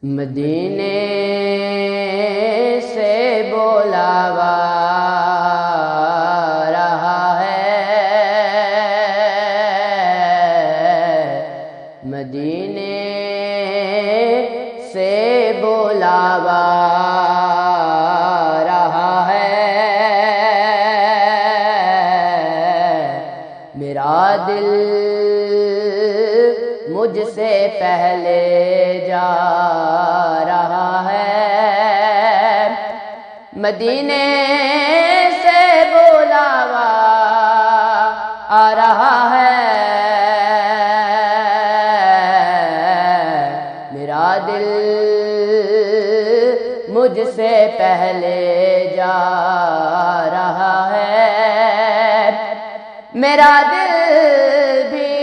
مدینے سے بلاوا رہا ہے، مدینے سے بلاوا رہا ہے، میرا دل مجھ سے پہلے جا رہا ہے، مدینے سے بلاوا آ رہا ہے، میرا دل مجھ سے پہلے جا رہا ہے، میرا دل بھی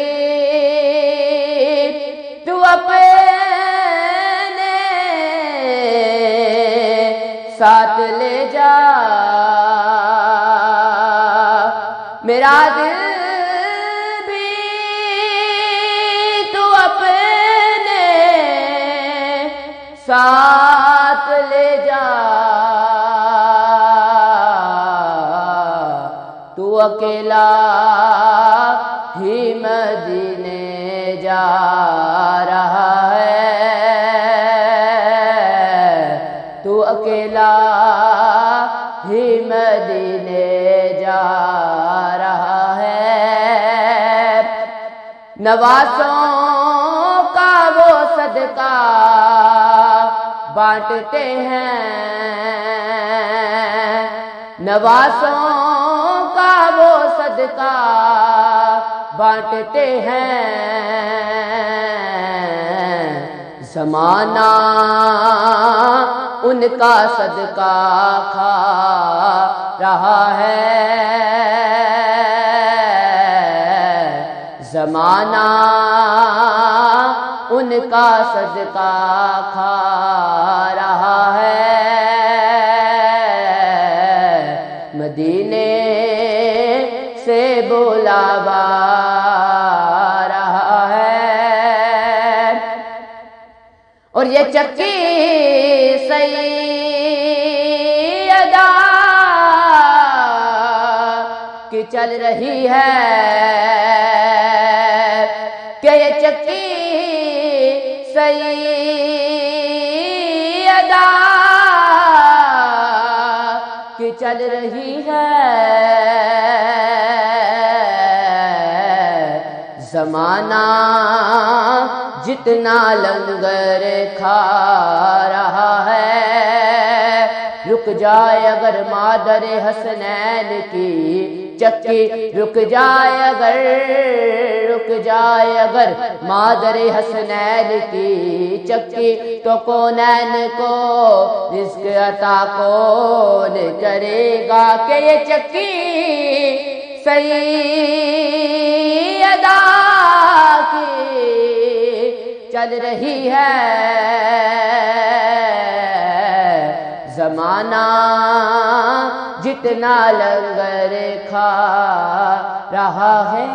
تو اپنے ساتھ لے جا، میرا دل بھی تو اپنے ساتھ لے جا، تو اکیلا ہی مدینے جا رہا ہے، تو اکیلا ہی مدینے جا رہا ہے، نوازوں کا وہ صدقہ بانٹتے ہیں، نوازوں کا وہ صدقہ بانٹتے ہیں، زمانہ ان کا صدقہ کھا رہا ہے، زمانہ ان کا صدقہ کھا رہا ہے، مدینے سے بلاوا رہا ہے، اور یہ چکی سیدہ کی چل رہی ہے، کہ یہ چکی سیدہ کی چل رہی ہے، زمانہ جتنا لنگر کھا رہا ہے، رک جائے اگر مادر حسنین کی چکی، رک جائے اگر مادر حسنین کی چکی، تو کونین کو رزق عطا کون کرے گا، کہ یہ چکی سیدہ کی چل رہی ہے، زمانہ جتنا لنگر کھا رہا ہے۔